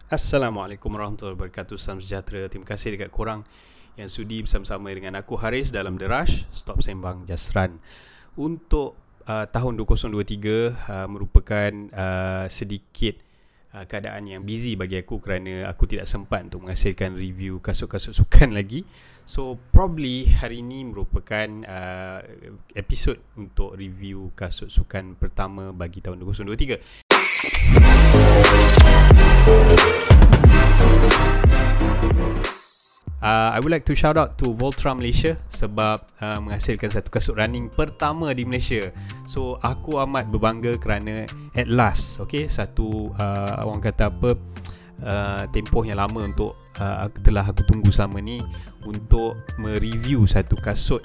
Assalamualaikum warahmatullahi wabarakatuh. Salam sejahtera. Terima kasih dekat korang yang sudi bersama-sama dengan aku Haris dalam The Rush Stop Sembang Just Run. Untuk tahun 2023 merupakan sedikit keadaan yang busy bagi aku kerana aku tidak sempat untuk menghasilkan review kasut-kasut sukan lagi. So probably hari ini merupakan episod untuk review kasut sukan pertama bagi tahun 2023. I would like to shout out to Voltra Malaysia sebab menghasilkan satu kasut running pertama di Malaysia. So aku amat berbangga kerana at last, okay, satu orang kata apa, tempoh yang lama untuk telah aku tunggu selama ni untuk mereview satu kasut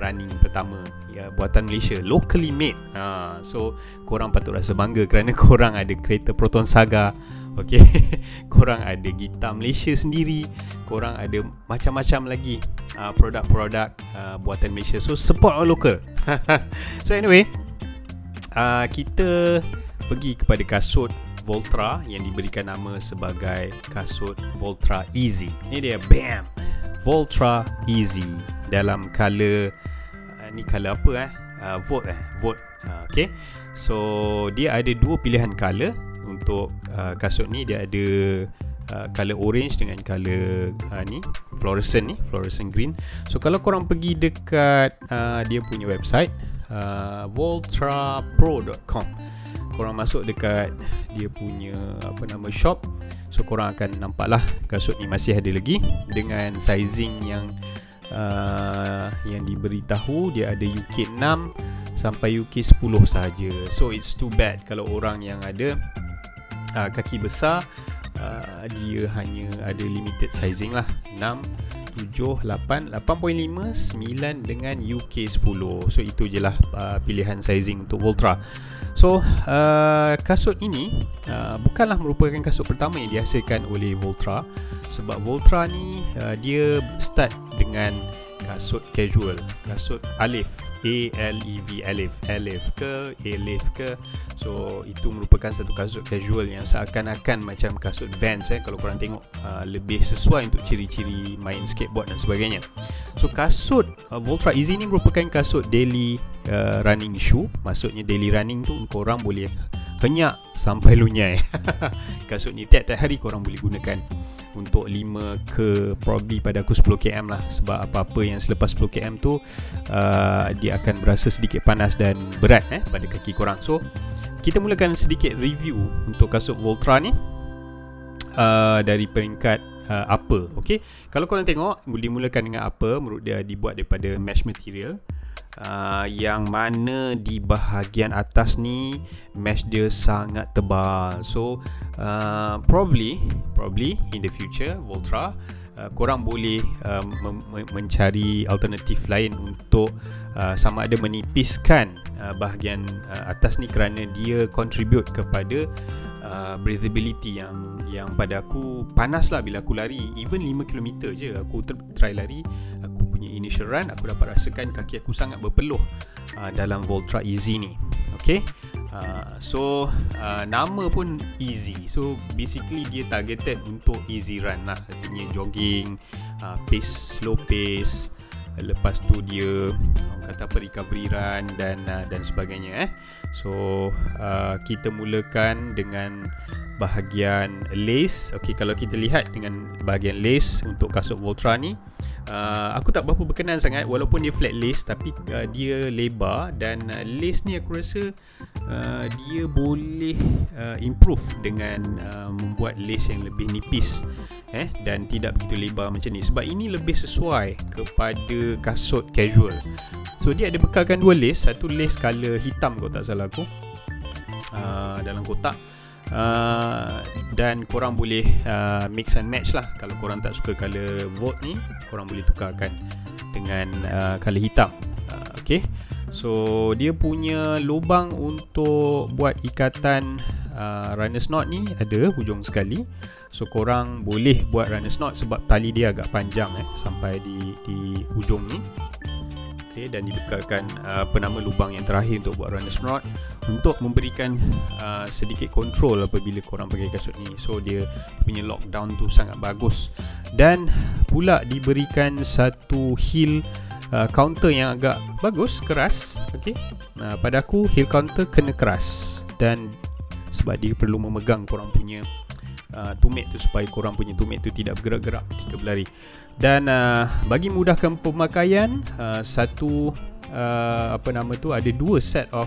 running pertama buatan Malaysia, locally made. So korang patut rasa bangga kerana korang ada kereta Proton Saga, okay? Korang ada gitar Malaysia sendiri, korang ada macam-macam lagi produk-produk buatan Malaysia. So support our local. So anyway, kita pergi kepada kasut Voltra yang diberikan nama sebagai kasut Voltra Easy. Ini dia, bam, Voltra Easy dalam color ni color apa Vote. Okay. So dia ada dua pilihan color untuk kasut ni. Dia ada color orange dengan color fluorescent green. So kalau korang pergi dekat dia punya website voltrapro.com, korang masuk dekat dia punya shop, so korang akan nampak lah kasut ni masih ada lagi dengan sizing yang diberitahu. Dia ada UK 6 sampai UK 10 sahaja. So it's too bad kalau orang yang ada kaki besar, dia hanya ada limited sizing lah, 6, 7, 8, 8.5, 9 dengan UK 10. So itu je lah pilihan sizing untuk Voltra. So kasut ini bukanlah merupakan kasut pertama yang dihasilkan oleh Voltra, sebab Voltra ni dia start dengan kasut casual, kasut Alif, A-L-E-V, Alif ke Alif ke. So itu merupakan satu kasut casual yang seakan-akan macam kasut Vans kalau korang tengok, lebih sesuai untuk ciri-ciri main skateboard dan sebagainya. So kasut Voltra Easy ni merupakan kasut daily running shoe. Maksudnya daily running tu korang boleh henyak sampai lunyai. Kasut ni tiap-tiap hari korang boleh gunakan untuk 5 ke probably pada aku 10 km lah, sebab apa-apa yang selepas 10 km tu dia akan berasa sedikit panas dan berat pada kaki korang. So kita mulakan sedikit review untuk kasut Voltra ni dari peringkat upper. Okay, kalau korang tengok, dimulakan dengan upper. Menurut dia dibuat daripada mesh material, yang mana di bahagian atas ni mesh dia sangat tebal. So probably in the future Voltra, korang boleh mencari alternatif lain untuk sama ada menipiskan bahagian atas ni, kerana dia contribute kepada breathability yang pada aku panas lah bila aku lari. Even 5km je aku try lari, aku punya initial run, aku dapat rasakan kaki aku sangat berpeluh dalam Voltra Easy ni. Okay, so nama pun Easy, so basically dia targeted untuk easy run lah, artinya jogging, pace, slow pace. Lepas tu dia orang kata apa, recovery run dan sebagainya. So kita mulakan dengan bahagian lace. Okay, kalau kita lihat dengan bahagian lace untuk kasut Voltra ni, aku tak berapa berkenan sangat, walaupun dia flat lace, tapi dia lebar. Dan lace ni aku rasa dia boleh improve dengan membuat lace yang lebih nipis dan tidak begitu lebar macam ni, sebab ini lebih sesuai kepada kasut casual. So dia ada bekalkan dua lace, satu lace color hitam kalau tak salah aku, dalam kotak, dan korang boleh mix and match lah. Kalau korang tak suka color Volt ni, korang boleh tukarkan dengan color hitam. Okay, so dia punya lubang untuk buat ikatan runners knot ni ada hujung sekali. So korang boleh buat runners knot sebab tali dia agak panjang sampai di hujung ni. okey, dan dibekalkan penama lubang yang terakhir untuk buat runner's knot untuk memberikan sedikit kontrol apabila korang pakai kasut ni. So dia punya lockdown tu sangat bagus, dan pula diberikan satu heel counter yang agak bagus, keras. Okey, pada aku heel counter kena keras, dan sebab dia perlu memegang korang punya tumit tu supaya korang punya tumit tu tidak bergerak-gerak ketika berlari. Dan bagi mudahkan pemakaian, ada 2 set of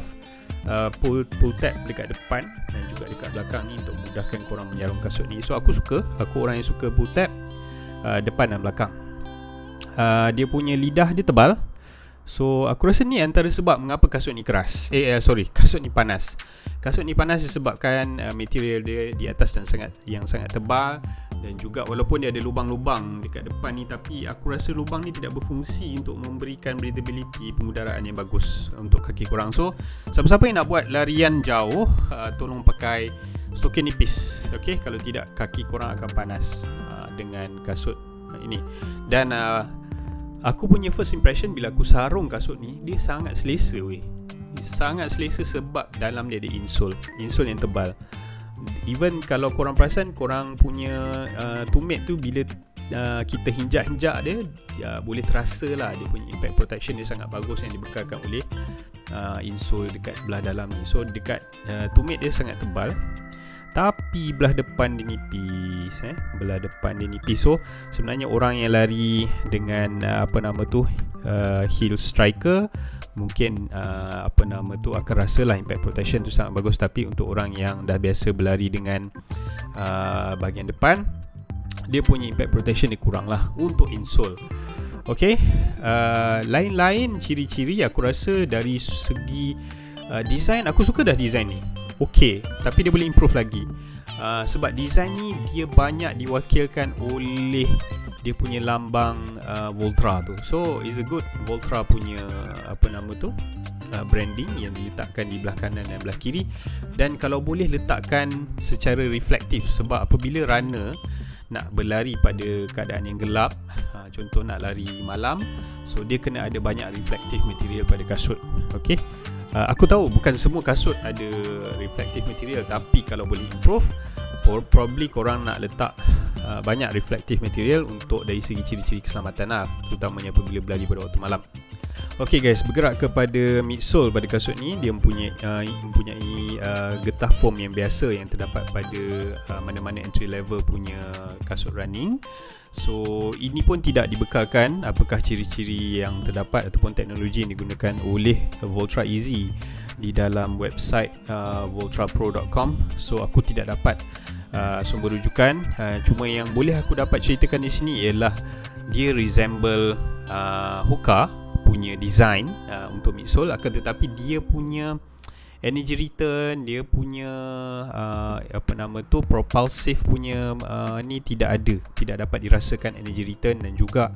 pull tab dekat depan dan juga dekat belakang ni untuk mudahkan korang menyarung kasut ni. So aku orang yang suka pull tab depan dan belakang. Dia punya lidah dia tebal. So aku rasa ni antara sebab mengapa kasut ni keras. Kasut ni panas. Kasut ni panas disebabkan material dia di atas dan sangat tebal, dan juga walaupun dia ada lubang-lubang dekat depan ni, tapi aku rasa lubang ni tidak berfungsi untuk memberikan breathability, pengudaraan yang bagus untuk kaki korang. So siapa-siapa yang nak buat larian jauh, tolong pakai stokin nipis. Okey, kalau tidak kaki korang akan panas dengan kasut ini. Dan aku punya first impression bila aku sarung kasut ni, dia sangat selesa weh. Sangat selesa sebab dalam dia ada insole yang tebal. Even kalau korang perasan, korang punya tumit tu bila kita hinjak-hinjak dia boleh terasa lah dia punya impact protection dia sangat bagus yang dibekalkan oleh insole dekat belah dalam ni. So dekat tumit dia sangat tebal, tapi belah depan dia nipis. So sebenarnya orang yang lari dengan heel striker mungkin akan rasalah impact protection tu sangat bagus. Tapi untuk orang yang dah biasa berlari dengan bahagian depan, dia punya impact protection dia kurang lah untuk insole. Okay, lain-lain ciri-ciri aku rasa dari segi design, aku suka dah design ni. Okay, tapi dia boleh improve lagi. Sebab design ni dia banyak diwakilkan oleh dia punya lambang Voltra tu. So is a good Voltra punya branding yang diletakkan di belah kanan dan belah kiri. Dan kalau boleh letakkan secara reflektif, sebab apabila runner nak berlari pada keadaan yang gelap, contoh nak lari malam, so dia kena ada banyak reflective material pada kasut. Okay, aku tahu bukan semua kasut ada reflective material, tapi kalau boleh improve, probably korang nak letak banyak reflective material untuk dari segi ciri-ciri keselamatan lah, terutamanya apabila berlari pada waktu malam. Okay guys, bergerak kepada midsole pada kasut ni, dia mempunyai getah foam yang biasa yang terdapat pada mana-mana entry level punya kasut running. So ini pun tidak dibekalkan apakah ciri-ciri yang terdapat ataupun teknologi yang digunakan oleh Voltra Easy di dalam website voltrapro.com. So aku tidak dapat sumber rujukan. Cuma yang boleh aku dapat ceritakan di sini ialah dia resemble Hoka punya design untuk midsole, akan tetapi dia punya energy return, dia punya propulsive punya ni tidak dapat dirasakan energy return dan juga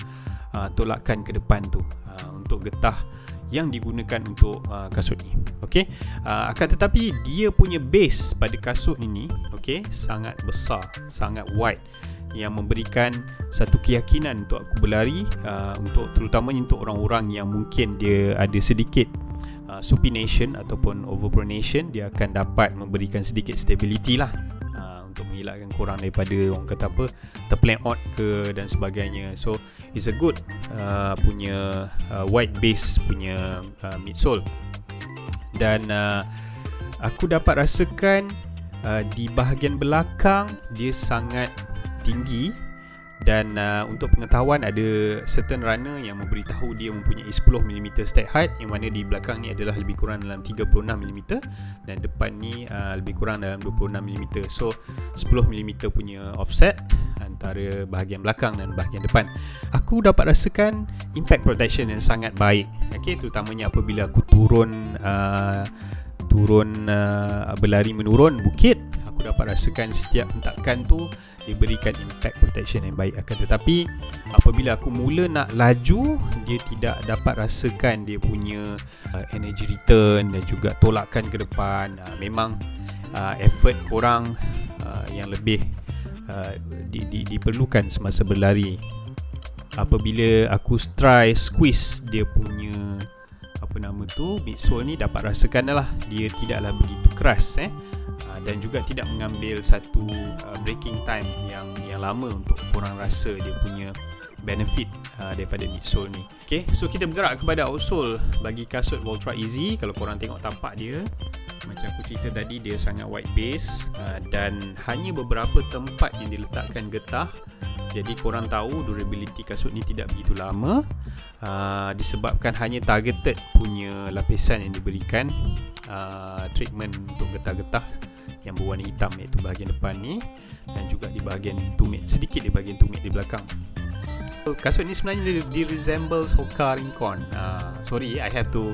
tolakan ke depan tu untuk getah yang digunakan untuk kasut ni. Okey, akan tetapi dia punya base pada kasut ini sangat besar, sangat wide, yang memberikan satu keyakinan untuk aku berlari, untuk terutamanya untuk orang-orang yang mungkin dia ada sedikit supination ataupun overpronation, dia akan dapat memberikan sedikit stability lah, untuk mengelakkan korang daripada orang kata terplank out ke dan sebagainya. So it's a good punya wide base punya midsole. Dan aku dapat rasakan di bahagian belakang dia sangat tinggi. Dan untuk pengetahuan, ada certain runner yang memberitahu dia mempunyai 10mm stack height, yang mana di belakang ni adalah lebih kurang dalam 36mm dan depan ni lebih kurang dalam 26mm. So 10mm punya offset antara bahagian belakang dan bahagian depan. Aku dapat rasakan impact protection yang sangat baik, terutamanya apabila aku turun berlari menurun bukit. Aku dapat rasakan setiap hentakan tu diberikan impact protection yang baik. Akan tetapi apabila aku mula nak laju, dia tidak dapat rasakan dia punya energy return dan juga tolakan ke depan. Memang effort korang yang lebih diperlukan semasa berlari. Apabila aku try squeeze dia punya midsole ni dapat rasakan lah, dia tidaklah begitu keras dan juga tidak mengambil satu breaking time yang lama untuk korang rasa dia punya benefit daripada midsole ni. Okay, so kita bergerak kepada outsole bagi kasut Voltra Easy. Kalau korang tengok tapak dia, macam aku cerita tadi, dia sangat wide base dan hanya beberapa tempat yang diletakkan getah. Jadi korang tahu durability kasut ni tidak begitu lama disebabkan hanya targeted punya lapisan yang diberikan treatment untuk getah-getah yang berwarna hitam, iaitu bahagian depan ni dan juga di bahagian tumit, sedikit di bahagian tumit di belakang. Kasut ni sebenarnya dia resembles Hoka Rincon. Sorry, I have to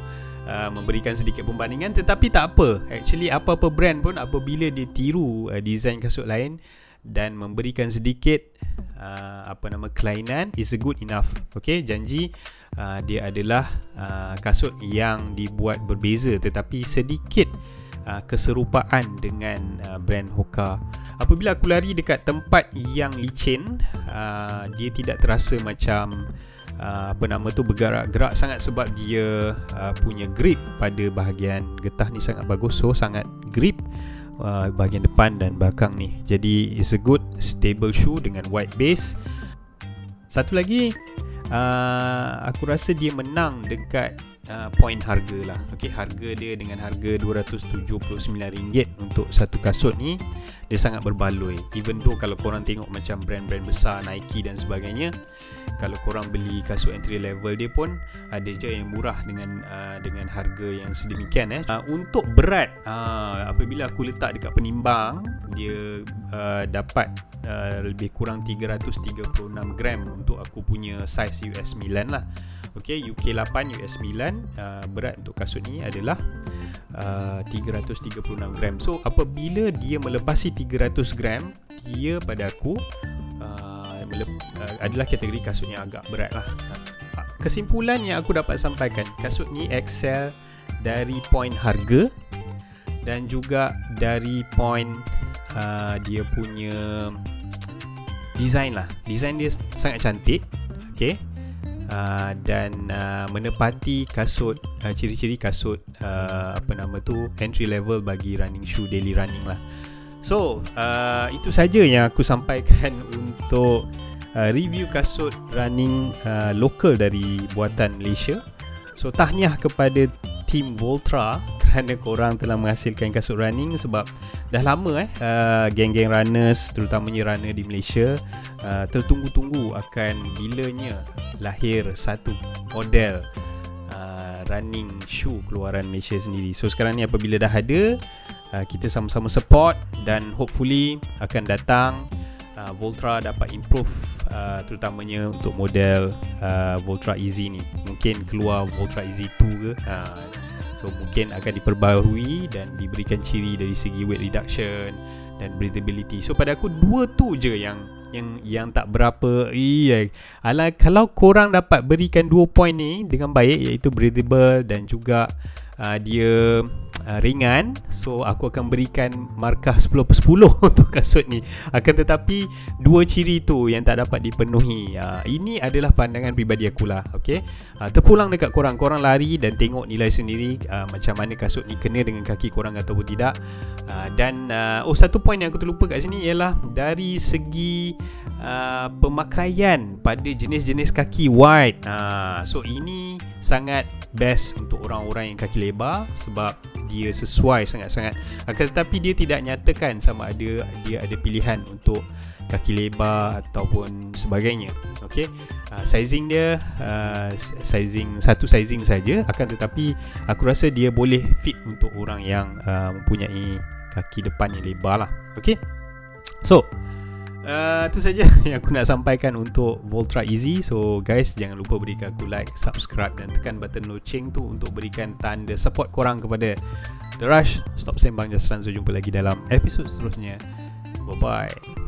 memberikan sedikit pembandingan, tetapi tak apa. Actually apa-apa brand pun apabila dia tiru design kasut lain dan memberikan sedikit kelainan, is good enough. Okay, janji dia adalah kasut yang dibuat berbeza tetapi sedikit keserupaan dengan brand Hoka. Apabila aku lari dekat tempat yang licin, dia tidak terasa macam bergerak-gerak sangat sebab dia punya grip pada bahagian getah ni sangat bagus. So sangat grip bahagian depan dan belakang ni. Jadi it's a good stable shoe dengan wide base. Satu lagi, aku rasa dia menang dekat point harga lah. Okay, harga dia dengan harga RM279 untuk satu kasut ni, dia sangat berbaloi. Even though kalau korang tengok macam brand-brand besar Nike dan sebagainya, kalau korang beli kasut entry level dia pun ada je yang murah dengan harga yang sedemikian. Untuk berat, apabila aku letak dekat penimbang, dia dapat lebih kurang 336 gram untuk aku punya size US 9 lah. Okay, UK 8 US 9, berat untuk kasut ni adalah 336 gram. So apabila dia melepasi 300 gram, dia pada aku adalah kategori kasut yang agak berat lah. Kesimpulan yang aku dapat sampaikan, kasut ni excel dari point harga dan juga dari point dia punya design lah. Design dia sangat cantik. Okay, dan menepati kasut ciri-ciri kasut entry level bagi running shoe, daily running lah. So itu saja yang aku sampaikan untuk review kasut running lokal dari buatan Malaysia. So tahniah kepada tim Voltra kerana korang telah menghasilkan kasut running, sebab dah lama geng-geng runners, terutamanya runner di Malaysia, tertunggu-tunggu akan bilanya lahir satu model running shoe keluaran Malaysia sendiri. So sekarang ni apabila dah ada, kita sama-sama support dan hopefully akan datang Voltra dapat improve, terutamanya untuk model Voltra Easy ni. Mungkin keluar Voltra Easy 2 ke, so mungkin akan diperbaharui dan diberikan ciri dari segi weight reduction dan breathability. So pada aku dua tu je yang tak berapa. Kalau korang dapat berikan 2 point ni dengan baik, iaitu breathable dan juga dia ringan, so aku akan berikan markah 10/10 untuk kasut ni. Akan tetapi dua ciri tu yang tak dapat dipenuhi. Ini adalah pandangan peribadi akulah. Okay, terpulang dekat korang. Korang lari dan tengok nilai sendiri macam mana kasut ni kena dengan kaki korang ataupun tidak. Dan satu point yang aku terlupa kat sini ialah dari segi pemakaian pada jenis-jenis kaki wide. So ini sangat best untuk orang-orang yang kaki lebar sebab dia sesuai sangat-sangat. Akan tetapi dia tidak nyatakan sama ada dia ada pilihan untuk kaki lebar ataupun sebagainya. Okey, sizing dia satu sizing saja, akan tetapi aku rasa dia boleh fit untuk orang yang mempunyai kaki depan yang lebar lah. Okey, so itu saja yang aku nak sampaikan untuk Voltra Easy. So guys, jangan lupa berikan aku like, subscribe dan tekan button loceng tu untuk berikan tanda support korang kepada The Rush. Stop sembang just run. So jumpa lagi dalam episod seterusnya. Bye bye.